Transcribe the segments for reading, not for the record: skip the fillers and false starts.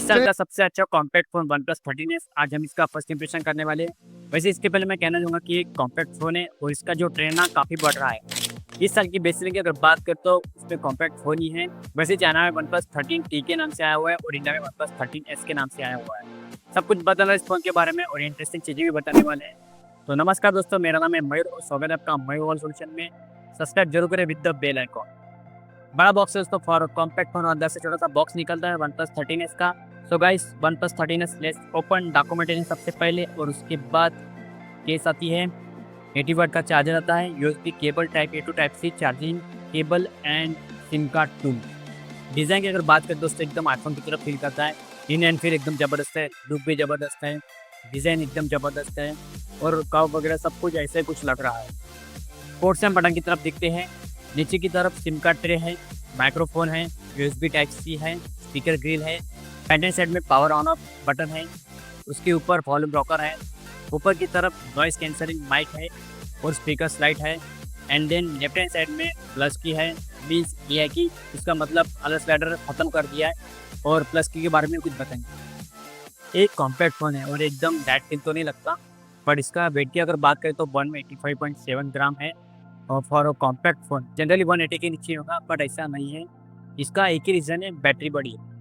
इस साल का सबसे अच्छा कॉम्पैक्ट फ़ोन OnePlus 13s आज हम इसका फर्स्ट इंप्रेशन करने वाले हैं। वैसे इसके पहले मैं कहना चाहूँगा कि ये कॉम्पैक्ट फ़ोन है और इसका जो ट्रेंड ना काफ़ी बढ़ रहा है। इस साल की बेस्ट सेलिंग की अगर बात करें तो उसमें कॉम्पैक्ट फ़ोन ही है। वैसे चाइना में OnePlus 13T के नाम से आया हुआ है और इंडिया में OnePlus 13s के नाम से आया हुआ है। सब कुछ बताना है इस फ़ोन के बारे में और इंटरेस्टिंग चीज़ें भी बताने वाले हैं। तो नमस्कार दोस्तों, मेरा नाम है मयूर और स्वागत है आपका मयूर वर्ल्ड सॉल्यूशन में। सब्सक्राइब जरूर करें विद द बेल आइकॉन। बड़ा बॉक्स है दोस्तों फॉर कॉम्पैक्ट फोन और अंदर से छोटा सा बॉक्स निकलता है OnePlus 13s का। So guys OnePlus 13s let's open documentation सबसे पहले और उसके बाद केस आती है। 80 वाट का चार्जर आता है, USB cable type A to type C charging cable and SIM card tool. Design की अगर बात करें दोस्तों एकदम आईफोन की तरफ फील करता है। इन एंड फिर एकदम ज़बरदस्त है, लुक भी ज़बरदस्त है, डिज़ाइन एकदम ज़बरदस्त है और कर्व वगैरह सब कुछ ऐसे कुछ लग रहा है। पोर्ट्स एंड बटन की तरफ दिखते हैं। नीचे की तरफ सिम कार्ड ट्रे है, माइक्रोफोन है, यूएसबी टाइप सी है, स्पीकर ग्रिल है, पैटर्न साइड में पावर ऑन ऑफ बटन है, उसके ऊपर वॉल्यूम रॉकर है, ऊपर की तरफ नॉइस कैंसलिंग माइक है और स्पीकर स्लाइड है। And then left hand side में प्लस की है, मीन्स ये है कि इसका मतलब अलग स्लाइडर खत्म कर दिया है और प्लस की के बारे में कुछ बताएंगे। एक कॉम्पैक्ट फ़ोन है और एकदम दैट थिन तो नहीं लगता, बट इसका वेट की अगर बात करें तो 185.7 ग्राम है और for a compact phone generally 180 के नीचे होगा, बट ऐसा नहीं है। इसका एक ही रीज़न है, बैटरी बड़ी है।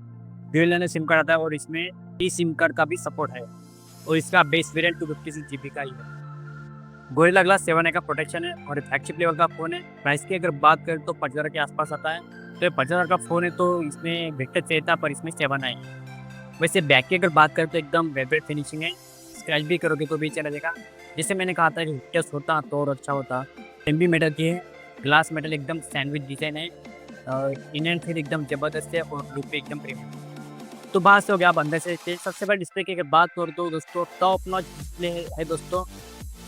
ड्यूल लैन सिम कार्ड आता है और इसमें ई सिम कार्ड का भी सपोर्ट है और इसका बेस वेरिएंट 256 GB का ही है। गोरिल्ला ग्लास 7 का प्रोटेक्शन है और फ्लैगशिप लेवल का फ़ोन है। प्राइस की अगर बात करें तो 50,000 के आसपास आता है। तो 50,000 का फ़ोन है तो इसमें वेक्टर चाहिए था, पर इसमें 7 आई। वैसे बैक की अगर बात करें तो एकदम वेलवेट फिनिशिंग है, स्क्रैच भी करोगे तो भी चला जाएगा। जैसे मैंने कहा था कि टेस्ट होता तो और अच्छा होता। एमबी मेटल की है, ग्लास मेटल एकदम सैंडविच डिजाइन है, इन एंड फिर एकदम ज़बरदस्त है और लुक भी एकदम प्रीमियम। तो बाहर से हो गया, आप अंदर से देखिए। सबसे बड़ा डिस्प्ले की अगर बात करो तो दोस्तों टॉप नॉच डिस्प्ले है दोस्तों।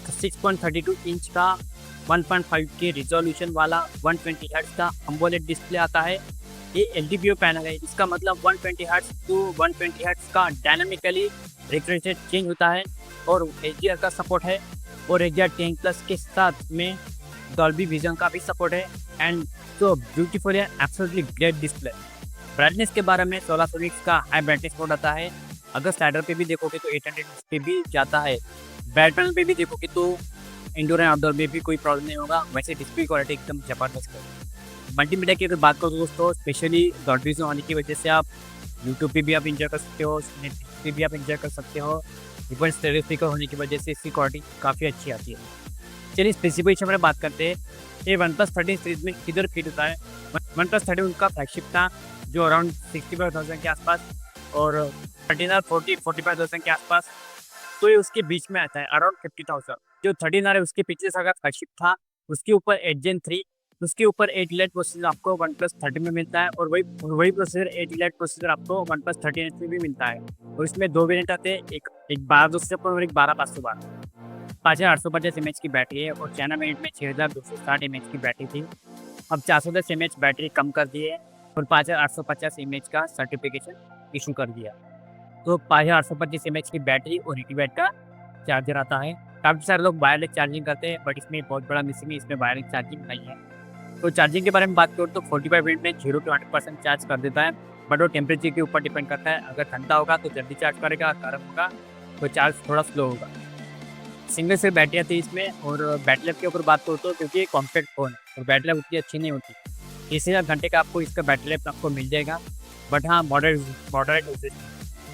6.32 इंच का 1.5 के रिजोल्यूशन वाला 120 हर्ट्ज का अम्बोलेड डिस्प्ले आता है। ये एलटीपीओ पैनल है, इसका मतलब 120 हर्ट्ज टू 120 हर्ट्ज का डायनामिकली रिफ्रेश रेट चेंज होता है और HDR का सपोर्ट है और HDR10 प्लस के साथ में डॉल्बी विजन का भी सपोर्ट है। एंड जो ब्यूटीफुल है, एब्सोल्युटली ग्रेट डिस्प्ले। ब्राइटनेस के बारे में 1600 निट्स का हाई ब्राइटनेस मोड आता है। अगर स्लाइडर पे भी देखोगे तो 800 निट्स पे भी जाता है। बैक पैनल पे भी देखोगे तो इंडोर एंड आउटडोर में भी कोई प्रॉब्लम नहीं होगा। वैसे डिस्प्ले क्वालिटी एकदम ज़बरदस्त है। मल्टीमीडिया की अगर बात करो तो दोस्तों स्पेशली डॉल्बी विजन होने की वजह से आप यूट्यूब पे भी आप इंजॉय कर सकते हो, नेटफ्लिक्स पे भी आप इंजॉय कर सकते हो। इवन स्टेरियो स्पीकर होने की वजह से इसकी क्वालिटी काफ़ी अच्छी आती है। चलिए स्पेसिफिकेशन में बात करते हैं। ये OnePlus 13 सीरीज में किधर फिट होता है। OnePlus 13 उनका फ्लैगशिप था जो अराउंड 65,000 के आसपास और 13R 45,000 के आसपास। तो ये उसके बीच में आता है अराउंड 50,000। जो 13R है उसके पीछे का फ्लैगशिप था, उसके ऊपर 8 Gen 3, उसके ऊपर 8 इलाइट प्रोसेसर आपको OnePlus 13 में मिलता है और वही प्रोसेसर 8 इलाइट प्रोसेसर आपको OnePlus 13s में भी मिलता है। और इसमें 2 वेरिएंट आते हैं, एक 12,256 और एक 12,512। 5,850 mAh की बैटरी है और चाइना वेरिएंट में 6,260 mAh की बैटरी थी। अब 410 mAh बैटरी कम कर दी है और 5,850 mAh का सर्टिफिकेशन इशू कर दिया। तो 5,825 mAh की बैटरी और 80 वाट का चार्जर आता है। काफ़ी सारे लोग वायरलेस चार्जिंग करते हैं, बट इसमें बहुत बड़ा मिसिंग है, इसमें वायरलेस चार्जिंग नहीं है। तो चार्जिंग के बारे में बात करूँ तो 45 मिनट में 0 to 100% चार्ज कर देता है, बट वो टेम्परेचर के ऊपर डिपेंड करता है। अगर ठंडा होगा तो जल्दी चार्ज करेगा, गर्म होगा तो चार्ज थोड़ा स्लो होगा। सिंगल से बैटरी आती है इसमें। और बैटरी लाइफ के ऊपर बात करूँ तो क्योंकि ये कॉम्पैक्ट फ़ोन है और बैटरी लाइफ उतनी अच्छी नहीं होती, 30,000 घंटे का आपको इसका बैटरी लाइफ आपको मिल जाएगा। बट हाँ, मॉडरेट यूजेज,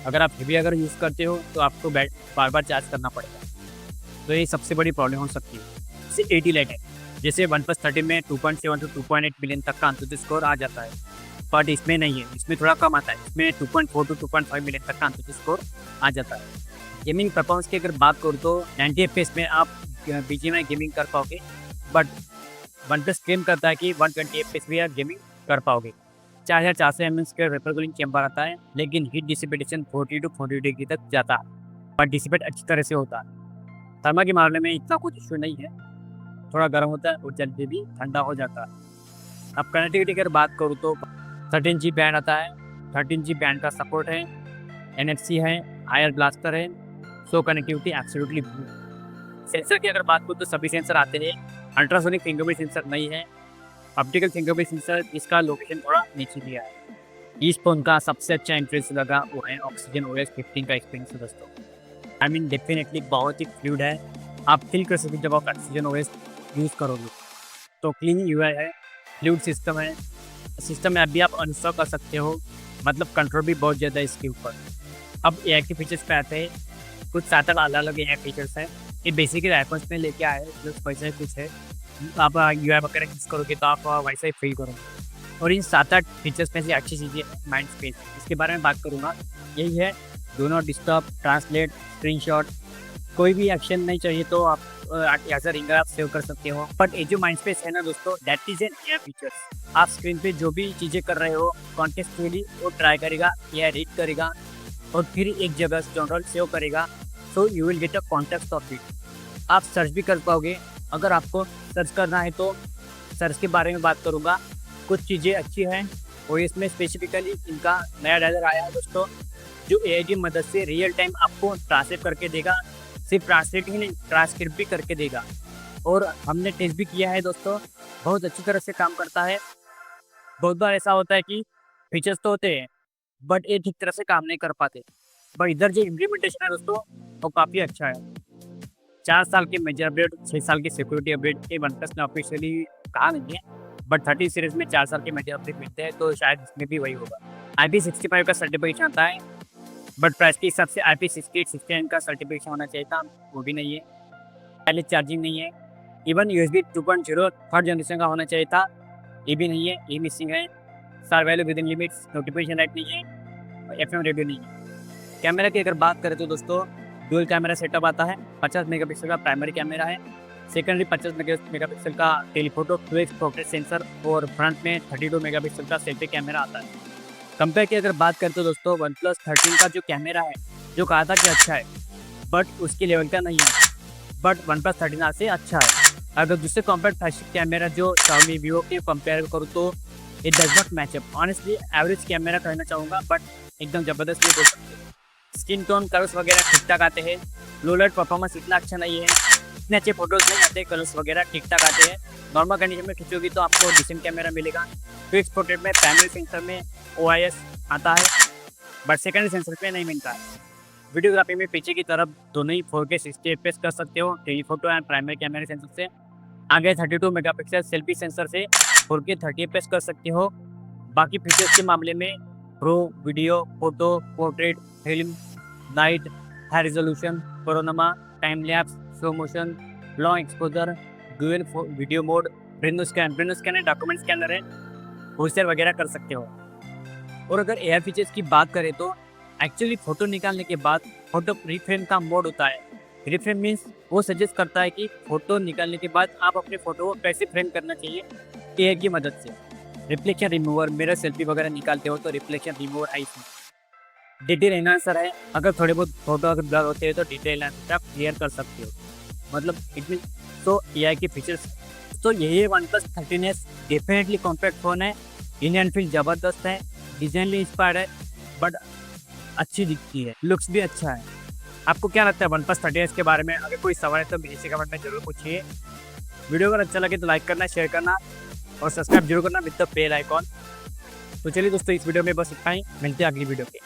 अगर आप हेवी अगर यूज़ करते हो तो आपको बार बार चार्ज करना पड़ेगा, तो ये सबसे बड़ी प्रॉब्लम हो सकती है। जैसे 80 लाइट है, जैसे OnePlus 13 में 2.7 to 2.8 मिलियन तक का अंतुदृष्टि स्कोर आ जाता है, बट इसमें नहीं है, इसमें थोड़ा कम आता है। इसमें 2.4 to 2.5 मिलियन तक का अंतुदृष्टि स्कोर आ जाता है। गेमिंग परफॉर्मेंस की अगर बात करूँ तो 90 FPS में आप BGMI गेमिंग कर पाओगे, बट OnePlus क्लेम करता है कि 120 FPS भी आप गेमिंग कर पाओगे। 4,400 mAh का वेपर कूलिंग चैम्बर आता है, लेकिन हीट डिसिपेशन 40 to 40 डिग्री तक जाता है, पर डिसिपेट अच्छी तरह से होता है। थर्मल के मामले में इतना कुछ इशू नहीं है, थोड़ा गर्म होता है और जल्दी भी ठंडा हो जाता है। अब कनेक्टिविटी की अगर बात करूँ तो 13G बैंड आता है, 13G बैंड का सपोर्ट है, NFC है, आयर ब्लास्टर है, सो कनेक्टिविटी एब्सोल्युटली स्मूथ। सेंसर की अगर बात करूँ तो सभी सेंसर आते हैं, अल्ट्रासोनिक फिंगरप्रिंट सेंसर नहीं है, ऑप्टिकल फिंगरप्रिंट सेंसर, इसका लोकेशन थोड़ा नीचे दिया है। इस फ़ोन का सबसे अच्छा इंटरेस्ट लगा वो है ऑक्सीजन ओएस 15 का एक्सपीरियंस है दोस्तों। आई मीन डेफिनेटली बहुत ही फ्लूइड है। आप फ़ील कर सकते हो जब आप ऑक्सीजन ओएस यूज़ करोगे। तो क्लीन यूआई है, फ्लूइड सिस्टम है। सिस्टम में अभी आप अनइंस्टॉल कर सकते हो, मतलब कंट्रोल भी बहुत ज़्यादा है इसके ऊपर। अब एआई के फीचर्स पे आते हैं, कुछ 7-8 अलग-अलग एआई फीचर्स हैं। ये बेसिकली आईफ़ोन्स में लेके आए हैं, जो वैसा ही कुछ है। आप यूआई वगैरह यूज़ करोगे तो आप वैसा ही फ़ील करोगे। और इन 7-8 फीचर्स में से अच्छी चीज़ें माइंड स्पेस, इसके बारे में बात करूँगा। यही है, do not disturb, translate, screenshot, कोई भी एक्शन नहीं चाहिए तो आप एज़ अ रिंगर आप सेव कर सकते हो। बट ये जो माइंड स्पेस है ना दोस्तों, that is an AI features. आप स्क्रीन पे जो भी चीज़ें कर रहे हो कॉन्टेक्स्चुअली वो ट्राई करेगा, एआई रीड करेगा और फिर एक जगह जनरल सेव करेगा, so you will get a context of it. आप सर्च भी कर पाओगे। अगर आपको सर्च करना है तो सर्च के बारे में बात करूँगा। कुछ चीज़ें अच्छी हैं और इसमें स्पेसिफिकली इनका नया डायलर आया है दोस्तों, जो एआई की मदद से रियल टाइम आपको ट्रांसलेट करके देगा। सिर्फ ट्रांसलेट ही नहीं, ट्रांसक्रिप्ट भी करके देगा। और हमने टेस्ट भी किया है दोस्तों, बहुत अच्छी तरह से काम करता है। बहुत बार ऐसा होता है कि फीचर्स तो होते हैं बट ये ठीक तरह से काम नहीं कर पाते। बट इधर जो इम्प्लीमेंटेशन है दोस्तों, वो काफ़ी अच्छा है। 4 साल के मेजर अपडेट, 6 साल की सिक्योरिटी अपडेट ये वनप्लस ने ऑफिशियली कहा नहीं है, बट 30 सीरीज़ में 4 साल के मेजर अपडेट मिलते हैं, तो शायद इसमें भी वही होगा। IP65 का सर्टिफिकेशन आता है, बट प्राइस के हिसाब से IP68, 69 का सर्टिफिकेशन होना चाहिए था, वो भी नहीं है। वायरलेस चार्जिंग नहीं है। इवन USB 2.0 थर्ड जनरेशन का होना चाहिए था, ये भी नहीं है, ये मिसिंग है। Star value within limits, notification right नहीं है और FM रेडियो नहीं है। कैमरा की अगर बात करें तो दोस्तों, डुअल कैमरा सेटअप आता है। 50 मेगापिक्सल का प्राइमरी कैमरा है, सेकेंडरी 50 मेगापिक्सल का टेलीफोटो 2x पोर्ट्रेट सेंसर और फ्रंट में 32 मेगापिक्सल का सेल्फी कैमरा आता है। कंपेयर की अगर बात करें तो दोस्तों, OnePlus 13 का जो कैमरा है, जो कहा था कि अच्छा है, बट उसके लेवल का नहीं है। बट OnePlus 13 से अच्छा है। अगर दूसरे कॉम्पैक्ट फ्लैगशिप कैमरा जो Xiaomi Vivo के कंपेयर करूँ तो it does not match up. Honestly average camera कहना चाहूँगा, बट एकदम ज़बरदस्त नहीं बोल सकते। स्किन टोन कर्व्स वगैरह ठीक ठाक आते हैं। लो लाइट परफॉर्मेंस इतना अच्छा नहीं है, इतने अच्छे फोटोज नहीं आते, कलर्स वगैरह ठीक ठाक आते हैं। नॉर्मल कंडीशन में खींचोगी तो आपको डिसेंट कैमरा मिलेगा। फिक्स पोर्ट्रेट में प्राइमरी सेंसर में OIS आता है, बट सेकेंडरी सेंसर पे नहीं मिलता है। वीडियोग्राफी में पीछे की तरफ दोनों ही 4K 60 FPS कर सकते हो, टेलीफोटो एंड प्राइमरी कैमरे सेंसर से। आगे 32 मेगापिक्सल सेल्फी सेंसर से 4K 30 FPS कर सकते हो। बाकी फीचर्स के मामले में pro, video, photo, portrait, film, night, high resolution, panorama, time lapse, slow motion, long exposure, dual video mode, ब्रेनो स्कैन है, डॉक्यूमेंट स्कैनर है, होस्टर वगैरह कर सकते हो। और अगर एआई फीचर्स की बात करें तो एक्चुअली फ़ोटो निकालने के बाद फोटो रिफ्रेम का मोड होता है। रिफ्रेम मीन्स वो सजेस्ट करता है कि फ़ोटो निकालने के बाद आप अपने फ़ोटो को कैसे फ्रेम करना चाहिए एआई की मदद से। रिफ्लेक्शन रिमूवर, मिरर सेल्फी वगैरह निकालते हो तो रिफ्लेक्शन रिमूवर आई इसमें। डिटेल एनहांसर है, अगर थोड़े बहुत फोटो अगर ब्लर होते हैं तो डिटेल एनहांसर आप क्लियर कर सकते हो। मतलब इट मीन तो एआई के फीचर्स। तो यही OnePlus 13s definitely compact phone है। इंडियन फील ज़बरदस्त है, डिजाइनली इंस्पायर्ड है, बट अच्छी दिखती है, लुक्स भी अच्छा है। आपको क्या लगता है OnePlus 13s के बारे में? अगर कोई सवाल है तो नीचे कमेंट में जरूर पूछिए। वीडियो अगर अच्छा लगे तो लाइक करना, शेयर करना और सब्सक्राइब जरूर करना विद द बेल आइकॉन। तो चलिए दोस्तों, इस वीडियो में बस इतना ही, मिलते हैं अगली वीडियो पे।